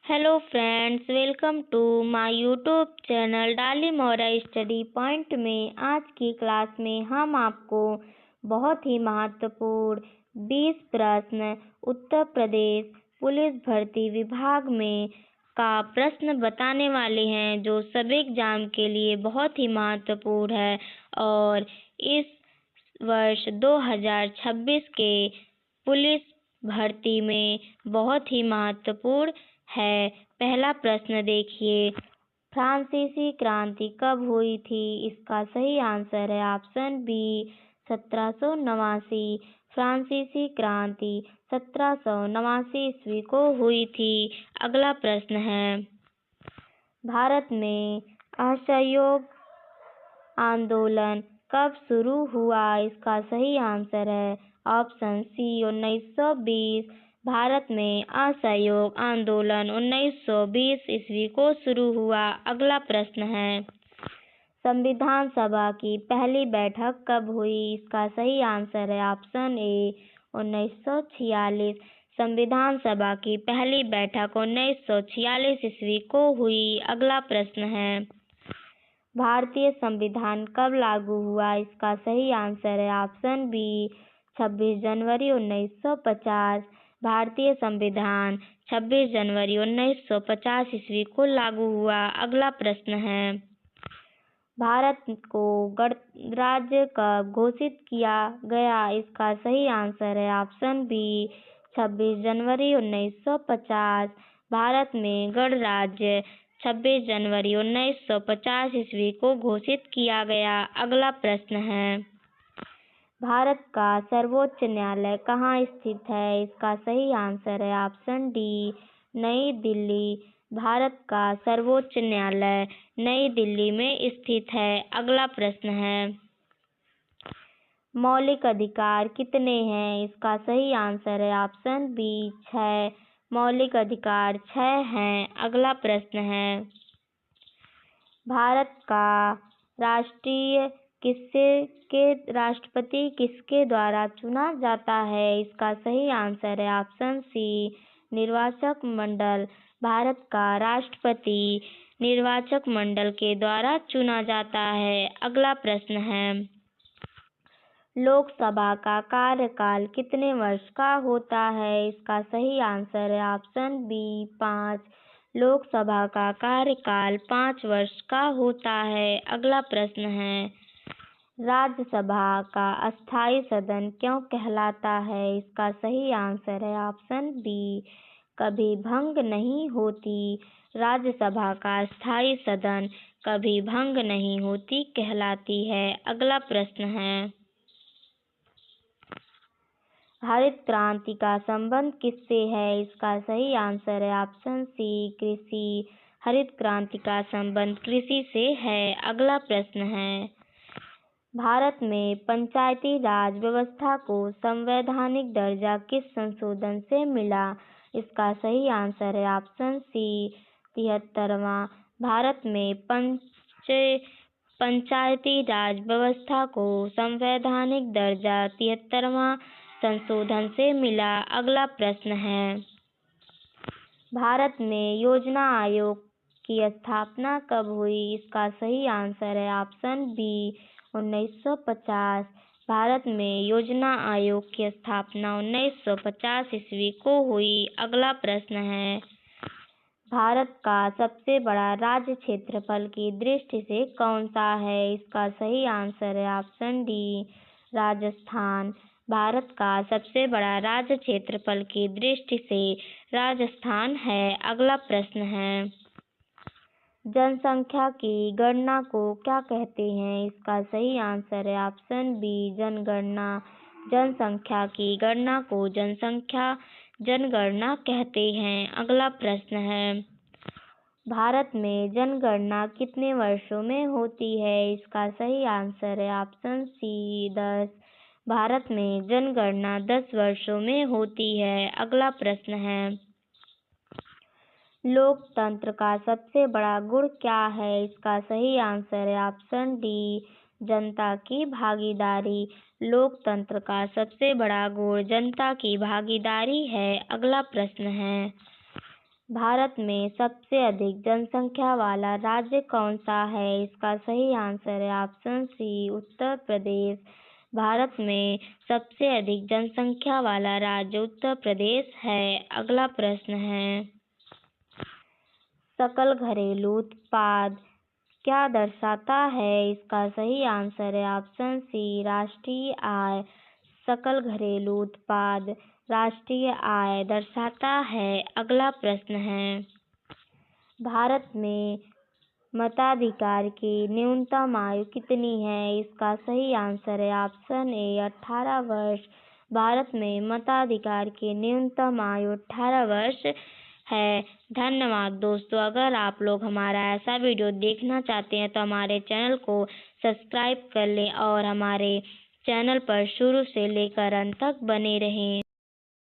Hello friends, welcome to my YouTube channel डाली मोरा study point में आज की क्लास में हम आपको बहुत ही महत्वपूर्ण 20 प्रश्न उत्तर प्रदेश पुलिस भर्ती विभाग में का प्रश्न बताने वाले हैं, जो सभी एग्जाम के लिए बहुत ही महत्वपूर्ण है और इस वर्ष 2026 के पुलिस भर्ती में बहुत ही महत्वपूर्ण है। पहला प्रश्न देखिए, फ्रांसीसी क्रांति कब हुई थी? इसका सही आंसर है ऑप्शन बी 1789। फ्रांसीसी क्रांति 1789 ईस्वी को हुई थी। अगला प्रश्न है, भारत में असहयोग आंदोलन कब शुरू हुआ? इसका सही आंसर है ऑप्शन सी 1920। भारत में असहयोग आंदोलन 1920 ईस्वी को शुरू हुआ। अगला प्रश्न है, संविधान सभा की पहली बैठक कब हुई? इसका सही आंसर है ऑप्शन ए 1946। संविधान सभा की पहली बैठक 1946 ईस्वी को हुई। अगला प्रश्न है, भारतीय संविधान कब लागू हुआ? इसका सही आंसर है ऑप्शन बी 26 जनवरी 1950। भारतीय संविधान 26 जनवरी 1950 ईस्वी को लागू हुआ। अगला प्रश्न है, भारत को गणराज्य कब घोषित किया गया? इसका सही आंसर है ऑप्शन बी 26 जनवरी 1950। भारत में गणराज्य 26 जनवरी 1950 ईस्वी को घोषित किया गया। अगला प्रश्न है, भारत का सर्वोच्च न्यायालय कहाँ स्थित है? इसका सही आंसर है ऑप्शन डी नई दिल्ली। भारत का सर्वोच्च न्यायालय नई दिल्ली में स्थित है। अगला प्रश्न है, मौलिक अधिकार कितने हैं? इसका सही आंसर है ऑप्शन बी 6। मौलिक अधिकार 6 हैं। अगला प्रश्न है, भारत का राष्ट्रपति किसके द्वारा चुना जाता है? इसका सही आंसर है ऑप्शन सी निर्वाचक मंडल। भारत का राष्ट्रपति निर्वाचक मंडल के द्वारा चुना जाता है। अगला प्रश्न है, लोकसभा का कार्यकाल कितने वर्ष का होता है? इसका सही आंसर है ऑप्शन बी 5। लोकसभा का कार्यकाल 5 वर्ष का होता है। अगला प्रश्न है, राज्यसभा का अस्थायी सदन क्यों कहलाता है? इसका सही आंसर है ऑप्शन बी कभी भंग नहीं होती। राज्यसभा का अस्थायी सदन कभी भंग नहीं होती कहलाती है। अगला प्रश्न है, हरित क्रांति का संबंध किससे है? इसका सही आंसर है ऑप्शन सी कृषि। हरित क्रांति का संबंध कृषि से है। अगला प्रश्न है, भारत में पंचायती राज व्यवस्था को संवैधानिक दर्जा किस संशोधन से मिला? इसका सही आंसर है ऑप्शन सी 73वां। भारत में पंचायती राज व्यवस्था को संवैधानिक दर्जा 73वां संशोधन से मिला। अगला प्रश्न है, भारत में योजना आयोग की स्थापना कब हुई? इसका सही आंसर है ऑप्शन बी 1950। भारत में योजना आयोग की स्थापना 1950 ईस्वी को हुई। अगला प्रश्न है, भारत का सबसे बड़ा राज्य क्षेत्रफल की दृष्टि से कौन सा है? इसका सही आंसर है ऑप्शन डी राजस्थान। भारत का सबसे बड़ा राज्य क्षेत्रफल की दृष्टि से राजस्थान है। अगला प्रश्न है, जनसंख्या की गणना को क्या कहते हैं? इसका सही आंसर है ऑप्शन बी जनगणना। जनसंख्या की गणना को जनगणना कहते हैं। अगला प्रश्न है, भारत में जनगणना कितने वर्षों में होती है? इसका सही आंसर है ऑप्शन सी 10। भारत में जनगणना 10 वर्षों में होती है। अगला प्रश्न है, लोकतंत्र का सबसे बड़ा गुण क्या है? इसका सही आंसर है ऑप्शन डी जनता की भागीदारी। लोकतंत्र का सबसे बड़ा गुण जनता की भागीदारी है। अगला प्रश्न है, भारत में सबसे अधिक जनसंख्या वाला राज्य कौन सा है? इसका सही आंसर है ऑप्शन सी, उत्तर प्रदेश। भारत में सबसे अधिक जनसंख्या वाला राज्य उत्तर प्रदेश है। अगला प्रश्न है, सकल घरेलू उत्पाद क्या दर्शाता है? इसका सही आंसर है ऑप्शन सी, राष्ट्रीय आय। सकल घरेलू उत्पाद राष्ट्रीय आय दर्शाता है। अगला प्रश्न है, भारत में मताधिकार की न्यूनतम आयु कितनी है? इसका सही आंसर है ऑप्शन ए, 18 वर्ष। भारत में मताधिकार की न्यूनतम आयु 18 वर्ष है। धन्यवाद दोस्तों। अगर आप लोग हमारा ऐसा वीडियो देखना चाहते हैं तो हमारे चैनल को सब्सक्राइब कर लें और हमारे चैनल पर शुरू से लेकर अंत तक बने रहें।